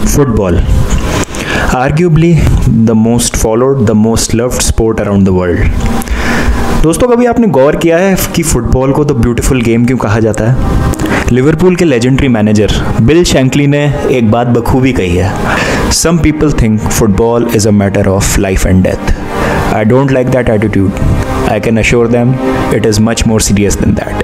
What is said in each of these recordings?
Football, arguably the most followed, the most loved sport around the world. दोस्तों, कभी आपने गौर किया है कि फुटबॉल को द ब्यूटीफुल गेम क्यों कहा जाता है? लिवरपूल के लेजेंडरी मैनेजर बिल शैंकली ने एक बात बखूबी कही है, some people think football is a matter of life and death. I don't like that attitude. I can assure them it is much more serious than that.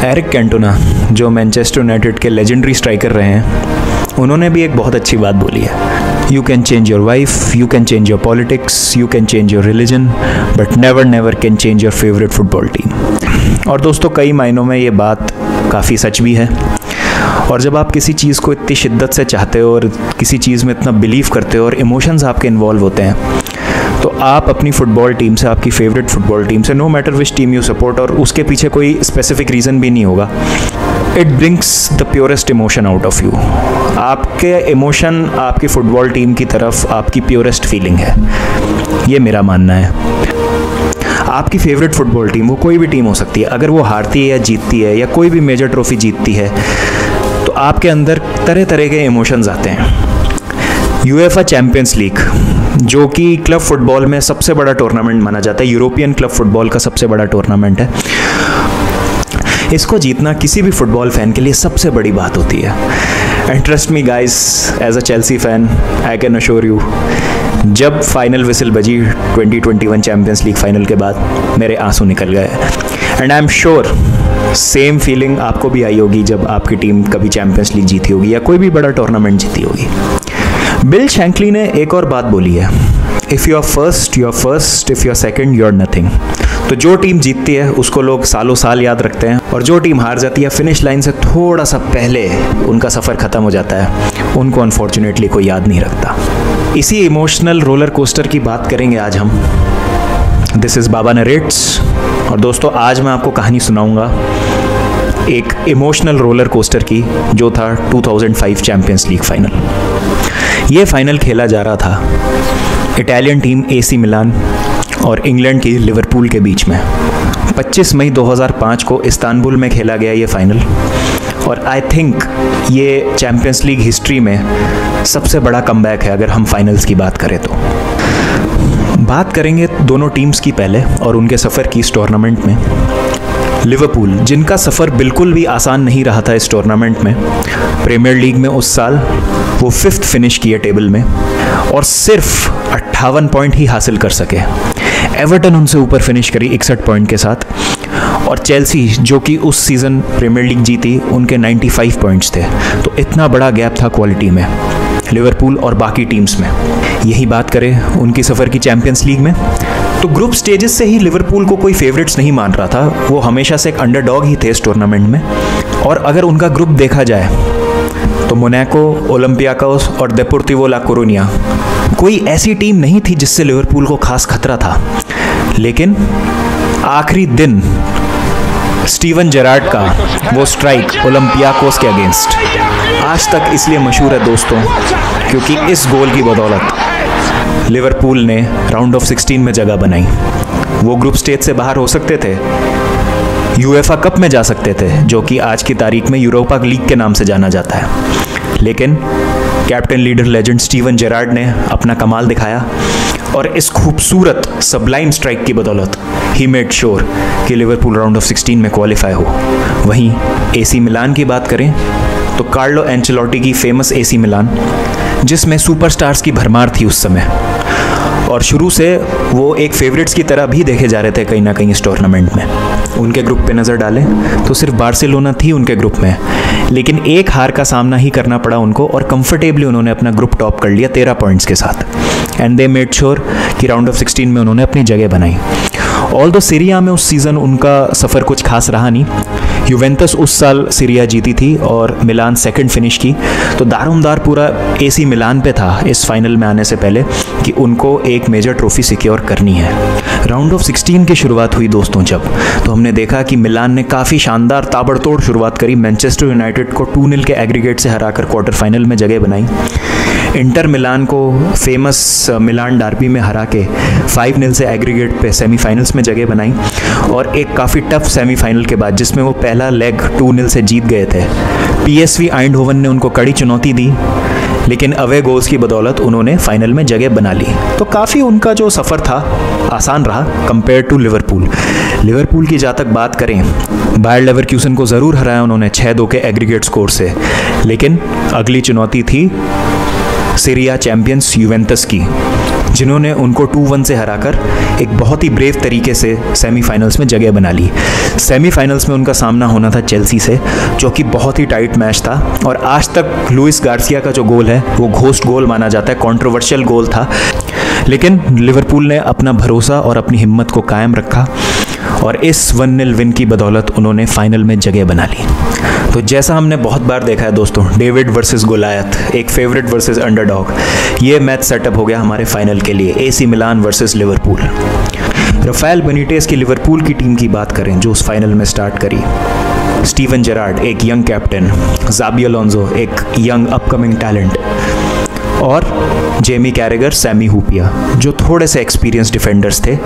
Eric Cantona, जो Manchester United के legendary striker रहे हैं, उन्होंने भी एक बहुत अच्छी बात बोली है. You can change your wife, you can change your politics, you can change your religion, but never can change your favorite football team. और दोस्तों, कई मायनों में ये बात काफ़ी सच भी है. और जब आप किसी चीज़ को इतनी शिद्दत से चाहते हो और किसी चीज़ में इतना बिलीव करते हो और इमोशंस आपके इन्वॉल्व होते हैं, तो आप अपनी फुटबॉल टीम से, आपकी फेवरेट फुटबॉल टीम से, no matter which team you support, और उसके पीछे कोई स्पेसिफिक रीज़न भी नहीं होगा, it brings the purest emotion out of you. आपके इमोशन आपकी फुटबॉल टीम की तरफ आपकी प्योरेस्ट फीलिंग है, ये मेरा मानना है. आपकी फेवरेट फुटबॉल टीम, वो कोई भी टीम हो सकती है, अगर वो हारती है या जीतती है या कोई भी मेजर ट्रॉफी जीतती है, तो आपके अंदर तरह तरह के इमोशंस आते हैं. यूएफए चैम्पियंस लीग, जो कि क्लब फुटबॉल में सबसे बड़ा टूर्नामेंट माना जाता है, यूरोपियन क्लब फुटबॉल का सबसे बड़ा टूर्नामेंट है, इसको जीतना किसी भी फुटबॉल फैन के लिए सबसे बड़ी बात होती है. And trust me guys, as a Chelsea fan, I can assure you, जब फाइनल विसिल बजी 2021 चैम्पियंस लीग फाइनल के बाद, मेरे आंसू निकल गए. And I am sure same feeling आपको भी आई होगी जब आपकी टीम कभी चैम्पियंस लीग जीती होगी या कोई भी बड़ा टूर्नामेंट जीती होगी. बिल शैंकली ने एक और बात बोली है, if you are first you are first, if you are second you are nothing. तो जो टीम जीतती है उसको लोग सालों साल याद रखते हैं, और जो टीम हार जाती है फिनिश लाइन से थोड़ा सा पहले उनका सफ़र ख़त्म हो जाता है, उनको अनफॉर्चुनेटली कोई याद नहीं रखता. इसी इमोशनल रोलर कोस्टर की बात करेंगे आज हम. दिस इज़ बाबा नरेट्स, और दोस्तों आज मैं आपको कहानी सुनाऊंगा एक इमोशनल रोलर कोस्टर की, जो था 2005 चैम्पियंस लीग फाइनल. ये फाइनल खेला जा रहा था इटालियन टीम AC मिलान और इंग्लैंड की लिवरपूल के बीच में. 25 मई 2005 को इस्तांबुल में खेला गया ये फाइनल, और आई थिंक ये चैम्पियंस लीग हिस्ट्री में सबसे बड़ा कमबैक है अगर हम फाइनल्स की बात करें तो. बात करेंगे दोनों टीम्स की पहले और उनके सफ़र की इस टूर्नामेंट में. लिवरपूल, जिनका सफ़र बिल्कुल भी आसान नहीं रहा था इस टूर्नामेंट में, प्रीमियर लीग में उस साल वो 5th फिनिश किए टेबल में और सिर्फ 58 पॉइंट ही हासिल कर सके. एवर्टन उनसे ऊपर फिनिश करी 61 पॉइंट के साथ, और चेल्सी, जो कि उस सीज़न प्रीमियर लीग जीती, उनके 95 पॉइंट्स थे. तो इतना बड़ा गैप था क्वालिटी में लिवरपूल और बाकी टीम्स में. यही बात करें उनकी सफ़र की चैम्पियंस लीग में, तो ग्रुप स्टेजेस से ही लिवरपूल को कोई फेवरेट्स नहीं मान रहा था. वो हमेशा से एक अंडरडॉग ही थे इस टूर्नामेंट में. और अगर उनका ग्रुप देखा जाए तो मोनाको, ओलंपियाकोस और डेपोर्टिवो ला कोरुनिया, कोई ऐसी टीम नहीं थी जिससे लिवरपूल को खास खतरा था. लेकिन आखिरी दिन स्टीवन जेरार्ड का वो स्ट्राइक ओलंपियाकोस के अगेंस्ट आज तक इसलिए मशहूर है दोस्तों, क्योंकि इस गोल की बदौलत लिवरपूल ने राउंड ऑफ 16 में जगह बनाई. वो ग्रुप स्टेज से बाहर हो सकते थे, यूएफए कप में जा सकते थे, जो कि आज की तारीख में यूरोपा लीग के नाम से जाना जाता है, लेकिन captain leader legend Steven Gerrard ने अपना कमाल दिखाया, और इस खूबसूरत सबलाइम स्ट्राइक की बदौलत ही मेड श्योर कि लिवरपूल राउंड ऑफ 16 में क्वालिफाई हो. वहीं AC मिलान की बात करें तो कार्लो एंचेलोटी की फेमस AC मिलान, जिसमें सुपरस्टार्स की भरमार थी उस समय, और शुरू से वो एक फेवरेट्स की तरह भी देखे जा रहे थे कहीं ना कहीं इस टूर्नामेंट में. उनके ग्रुप पे नज़र डालें तो सिर्फ बार्सिलोना थी उनके ग्रुप में, लेकिन एक हार का सामना ही करना पड़ा उनको, और कंफर्टेबली उन्होंने अपना ग्रुप टॉप कर लिया 13 पॉइंट्स के साथ. एंड दे मेड श्योर कि राउंड ऑफ 16 में उन्होंने अपनी जगह बनाई. ऑल्दो सीरिया में उस सीज़न उनका सफ़र कुछ खास रहा नहीं. यूवेंटस उस साल सीरिया जीती थी और मिलान सेकंड फिनिश की, तो दारोमदार पूरा AC मिलान पे था इस फाइनल में आने से पहले कि उनको एक मेजर ट्रॉफी सिक्योर करनी है. राउंड ऑफ 16 की शुरुआत हुई दोस्तों जब, तो हमने देखा कि मिलान ने काफ़ी शानदार ताबड़तोड़ शुरुआत करी. मैनचेस्टर यूनाइटेड को 2-0 के एग्रीगेट से हराकर क्वार्टर फाइनल में जगह बनाई. इंटर मिलान को फेमस मिलान डार्बी में हरा के 5-0 से एग्रीगेट पे सेमीफाइनल्स में जगह बनाई, और एक काफ़ी टफ सेमीफाइनल के बाद, जिसमें वो पहला लेग 2-0 से जीत गए थे, PSV आइंडहोवन ने उनको कड़ी चुनौती दी, लेकिन अवे गोल्स की बदौलत उन्होंने फाइनल में जगह बना ली। तो काफ़ी उनका जो सफ़र था आसान रहा कंपेयर टू लिवरपूल की जहाँ तक बात करें, बायर लेवरक्यूसन को ज़रूर हराया उन्होंने 6-2 के एग्रीगेट स्कोर से, लेकिन अगली चुनौती थी सीरिया चैंपियंस यूवेंटस की, जिन्होंने उनको 2-1 से हराकर एक बहुत ही ब्रेव तरीके से सेमीफाइनल्स में जगह बना ली। सेमीफाइनल्स में उनका सामना होना था चेल्सी से, जो कि बहुत ही टाइट मैच था और आज तक लुइस गार्सिया का जो गोल है वो घोस्ट गोल माना जाता है, कंट्रोवर्शियल गोल था। लेकिन लिवरपूल ने अपना भरोसा और अपनी हिम्मत को कायम रखा और इस 1-0 विन की बदौलत उन्होंने फाइनल में जगह बना ली। तो जैसा हमने बहुत बार देखा है दोस्तों, डेविड वर्सेस गोलायत, एक फेवरेट वर्सेस अंडरडॉग, ये मैच सेटअप हो गया हमारे फाइनल के लिए, AC Milan versus Liverpool. Rafael Benitez की लिवरपूल की टीम की बात करें जो उस फाइनल में स्टार्ट करी, स्टीवन जेरार्ड एक यंग कैप्टन, ज़ाबी अलोंसो एक यंग अपकमिंग टैलेंट और जेमी कैरेगर, सैमी हुपिया जो थोड़े से एक्सपीरियंस डिफेंडर्स थे।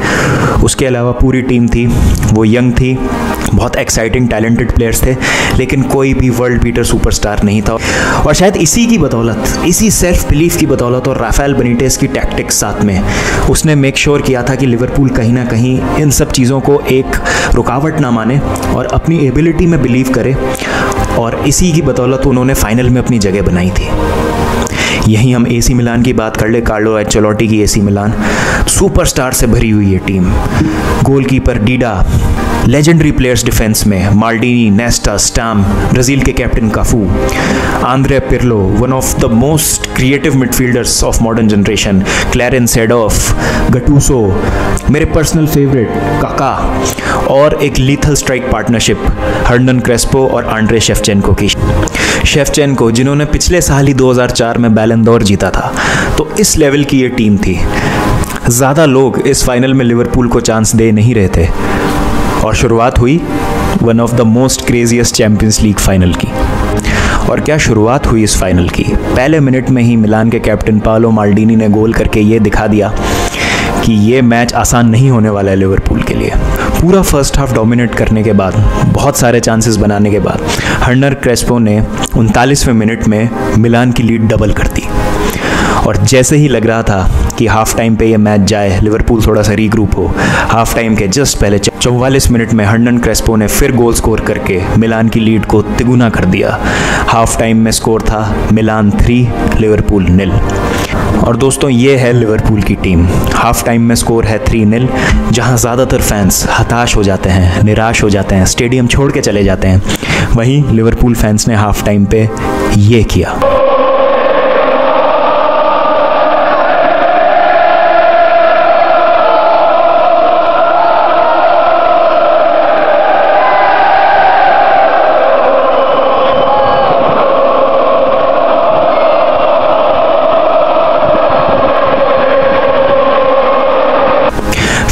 उसके अलावा पूरी टीम थी वो यंग थी, बहुत एक्साइटिंग टैलेंटेड प्लेयर्स थे, लेकिन कोई भी वर्ल्ड बीटर सुपरस्टार नहीं था। और शायद इसी की बदौलत, इसी सेल्फ बिलीफ की बदौलत और राफेल बेनिटेज की टैक्टिक्स साथ में उसने मेक श्योर किया था कि लिवरपूल कहीं ना कहीं इन सब चीज़ों को एक रुकावट ना माने और अपनी एबिलिटी में बिलीव करे, और इसी की बदौलत उन्होंने फाइनल में अपनी जगह बनाई थी। यहीं हम एसी मिलान की बात कर ले, कार्लो एंचेलोटी की एसी मिलान, सुपरस्टार से भरी हुई है टीम। Goalkeeper Dida, legendary players defence में माल्डीनी, नेस्टा, स्टाम, ब्राज़ील के captain Cafu, Andrea Pirlo, one of the most creative midfielders of modern generation, Clarence Seedorf, Gattuso, मेरे पर्सनल फेवरेट काका, और एक lethal strike partnership Hernan Crespo और Andriy Shevchenko की। Shevchenko जिन्होंने पिछले साल ही 2004 में बैलन डोर जीता था। तो इस लेवल की ये टीम थी। ज़्यादा लोग इस फाइनल में लिवरपूल को चांस दे नहीं रहे थे और शुरुआत हुई one of the most craziest champions league final की। और क्या शुरुआत हुई इस फाइनल की। पहले मिनट में ही मिलान के कैप्टन पाओलो माल्डीनी ने गोल करके ये दिखा दिया कि ये मैच आसान नहीं होने वाला है लिवरपूल के लिए। पूरा फर्स्ट हाफ डोमिनेट करने के बाद, बहुत सारे चांसेस बनाने के बाद, हर्नन क्रेस्पो ने 39वें मिनट में मिलान की लीड डबल कर दी। और जैसे ही लग रहा था कि हाफ टाइम पे ये मैच जाए, लिवरपूल थोड़ा सा रीग्रुप हो, हाफ टाइम के जस्ट पहले 44 मिनट में हर्नन क्रेस्पो ने फिर गोल स्कोर करके मिलान की लीड को तिगुना कर दिया। हाफ टाइम में स्कोर था मिलान 3 लिवरपूल 0। और दोस्तों ये है लिवरपूल की टीम। हाफ टाइम में स्कोर है 3-0, जहां ज़्यादातर फैंस हताश हो जाते हैं, निराश हो जाते हैं, स्टेडियम छोड़ के चले जाते हैं। वहीं लिवरपूल फैंस ने हाफ टाइम पे ये किया।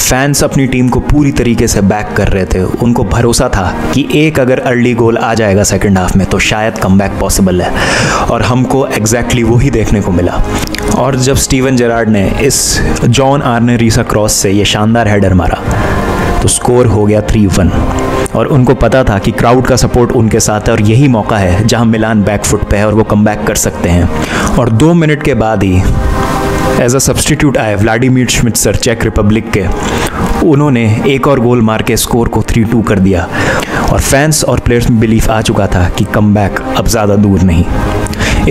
फैंस अपनी टीम को पूरी तरीके से बैक कर रहे थे। उनको भरोसा था कि एक अगर अर्ली गोल आ जाएगा सेकंड हाफ में तो शायद कमबैक पॉसिबल है, और हमको एग्जैक्टली वही देखने को मिला। और जब स्टीवन जेरार्ड ने इस जॉन आर्ने रीसा क्रॉस से ये शानदार हेडर मारा तो स्कोर हो गया 3-1। और उनको पता था कि क्राउड का सपोर्ट उनके साथ है और यही मौका है जहां मिलान बैकफुट पे है और वो कमबैक कर सकते हैं। और 2 मिनट के बाद ही एज अ सब्सटीट्यूट आए व्लादिमीर श्मित्सर, चेक रिपब्लिक के। उन्होंने एक और गोल मार के स्कोर को 3-2 कर दिया। और फैंस और प्लेयर्स में बिलीफ आ चुका था कि कमबैक अब ज़्यादा दूर नहीं।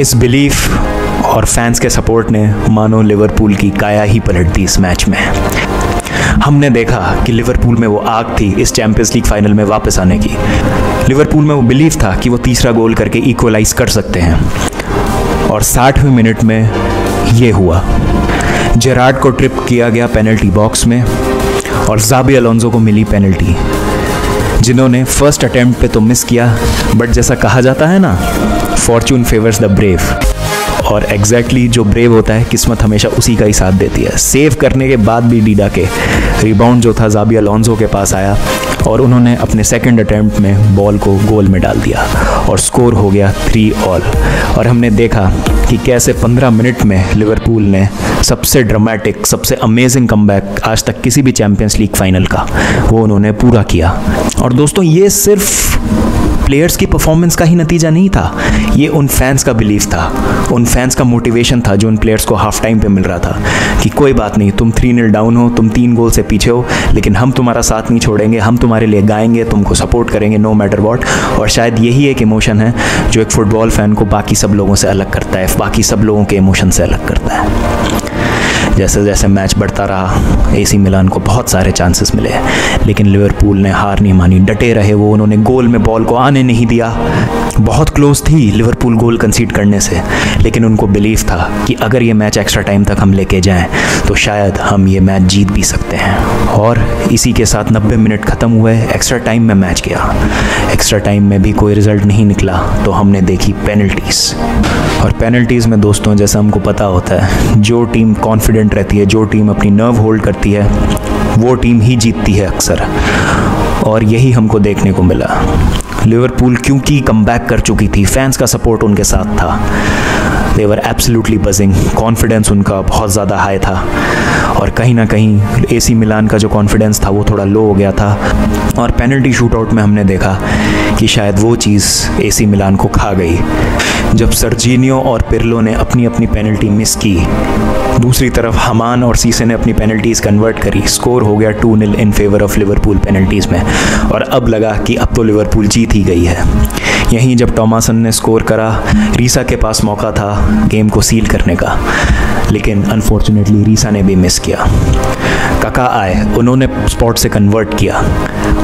इस बिलीफ और फैंस के सपोर्ट ने मानो लिवरपूल की काया ही पलट दी इस मैच में। हमने देखा कि लिवरपूल में वो आग थी इस चैंपियंस लीग फाइनल में वापस आने की। लिवरपूल में वो बिलीफ था कि वो तीसरा गोल करके इक्वलाइज कर सकते हैं। और 60वें मिनट में ये हुआ। जेरार्ड को ट्रिप किया गया पेनल्टी बॉक्स में और ज़ाबी अलोंसो को मिली पेनल्टी, जिन्होंने फर्स्ट अटेम्प्ट पे तो मिस किया, बट जैसा कहा जाता है ना, फॉर्चून फेवर्स द ब्रेव। और एग्जैक्टली जो ब्रेव होता है, किस्मत हमेशा उसी का ही साथ देती है। सेव करने के बाद भी डीडा के रिबाउंड जो था ज़ाबी अलोंसो के पास आया और उन्होंने अपने सेकंड अटेम्प्ट में बॉल को गोल में डाल दिया और स्कोर हो गया 3-all। और हमने देखा कि कैसे 15 मिनट में लिवरपूल ने सबसे ड्रामेटिक, सबसे अमेजिंग कमबैक आज तक किसी भी चैंपियंस लीग फाइनल का वो उन्होंने पूरा किया। और दोस्तों ये सिर्फ प्लेयर्स की परफॉर्मेंस का ही नतीजा नहीं था, ये उन फैंस का बिलीफ था, उन फैंस का मोटिवेशन था जो उन प्लेयर्स को हाफ टाइम पे मिल रहा था कि कोई बात नहीं, तुम 3-0 डाउन हो, तुम 3 गोल से पीछे हो, लेकिन हम तुम्हारा साथ नहीं छोड़ेंगे, हम तुम्हारे लिए गाएंगे, तुमको सपोर्ट करेंगे नो मैटर व्हाट। और शायद यही एक इमोशन है जो एक फुटबॉल फैन को बाकी सब लोगों से अलग करता है, बाकी सब लोगों के इमोशन से अलग करता है। जैसे जैसे मैच बढ़ता रहा, एसी मिलान को बहुत सारे चांसेस मिले, लेकिन लिवरपूल ने हार नहीं मानी, डटे रहे वो, उन्होंने गोल में बॉल को आने नहीं दिया। बहुत क्लोज थी लिवरपूल गोल कंसीड करने से, लेकिन उनको बिलीव था कि अगर ये मैच एक्स्ट्रा टाइम तक हम लेके जाएं तो शायद हम ये मैच जीत भी सकते हैं। और इसी के साथ 90 मिनट ख़त्म हुए, एक्स्ट्रा टाइम में मैच गया। एक्स्ट्रा टाइम में भी कोई रिज़ल्ट नहीं निकला तो हमने देखी पेनल्टीज़। और पेनल्टीज़ में दोस्तों, जैसा हमको पता होता है, जो टीम कॉन्फिडेंट रहती है, जो टीम अपनी नर्व होल्ड करती है, वो टीम ही जीतती है अक्सर। और यही हमको देखने को मिला। लिवरपूल क्योंकि कमबैक कर चुकी थी, फैंस का सपोर्ट उनके साथ था, दे वर एब्सोल्युटली बजिंग, कॉन्फिडेंस उनका बहुत ज़्यादा हाई था। और कहीं ना कहीं एसी मिलान का जो कॉन्फिडेंस था वो थोड़ा लो हो गया था। और पेनल्टी शूटआउट में हमने देखा कि शायद वो चीज़ एसी मिलान को खा गई। जब सर्जिनियो और पिर्लो ने अपनी अपनी पेनल्टी मिस की, दूसरी तरफ हमान और सीसे ने अपनी पेनल्टीज़ कन्वर्ट करी, स्कोर हो गया 2-0 in favour of Liverpool penalties में। और अब लगा कि अब तो लिवरपूल जीत ही गई है। यहीं जब टॉमासन ने स्कोर करा, रीसा के पास मौका था गेम को सील करने का, लेकिन अनफॉर्चुनेटली रीसा ने भी मिस किया। काका आए, उन्होंने स्पॉट से कन्वर्ट किया,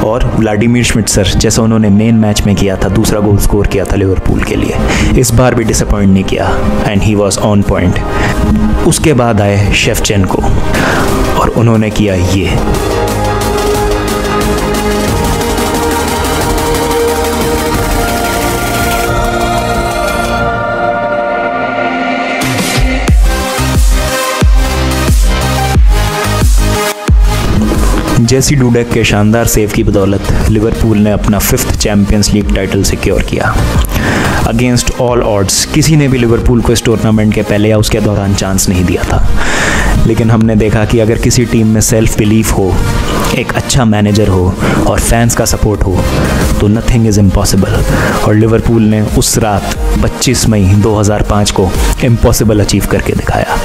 और व्लादिमीर श्मिट्जर, जैसा उन्होंने मेन मैच में किया था, दूसरा गोल स्कोर किया था लिवरपूल के लिए, इस बार भी डिसअपॉइंट नहीं किया, and he was on point. उसके बाद आए शेफचेंको और उन्होंने किया ये। जेसी डूडेक के शानदार सेव की बदौलत लिवरपूल ने अपना 5th champions league title secure किया। अगेंस्ट ऑल ऑड्स किसी ने भी लिवरपूल को इस टूर्नामेंट के पहले या उसके दौरान चांस नहीं दिया था, लेकिन हमने देखा कि अगर किसी टीम में सेल्फ बिलीफ हो, एक अच्छा मैनेजर हो और फैंस का सपोर्ट हो तो नथिंग इज़ इम्पॉसिबल। और लिवरपूल ने उस रात 25 मई 2005 को इम्पॉसिबल अचीव करके दिखाया।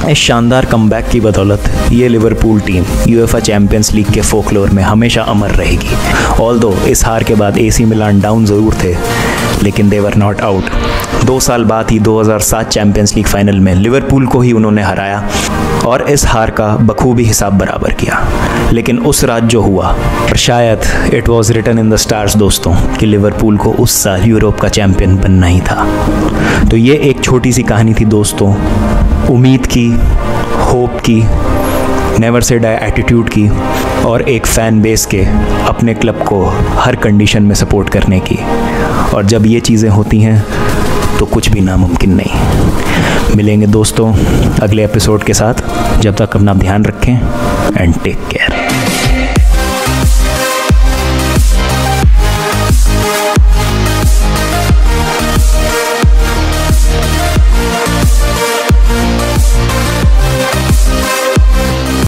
इस शानदार कमबैक की बदौलत ये Liverpool team UEFA champions league के फोकलोर में हमेशा अमर रहेगी। ऑल्दो इस हार के बाद एसी मिलान डाउन ज़रूर थे, लेकिन दे वर नॉट आउट। 2 साल बाद ही 2007 चैंपियंस लीग फाइनल में लिवरपूल को ही उन्होंने हराया और इस हार का बखूबी हिसाब बराबर किया। लेकिन उस रात जो हुआ, शायद it was written in the stars दोस्तों, कि लिवरपूल को उस साल यूरोप का चैंपियन बनना ही था। तो ये एक छोटी सी कहानी थी दोस्तों, उम्मीद की, होप की, नेवर से डाई एटीट्यूड की, और एक फ़ैन बेस के अपने क्लब को हर कंडीशन में सपोर्ट करने की। और जब ये चीज़ें होती हैं तो कुछ भी नामुमकिन नहीं। मिलेंगे दोस्तों अगले एपिसोड के साथ, जब तक अपना ध्यान रखें एंड टेक केयर।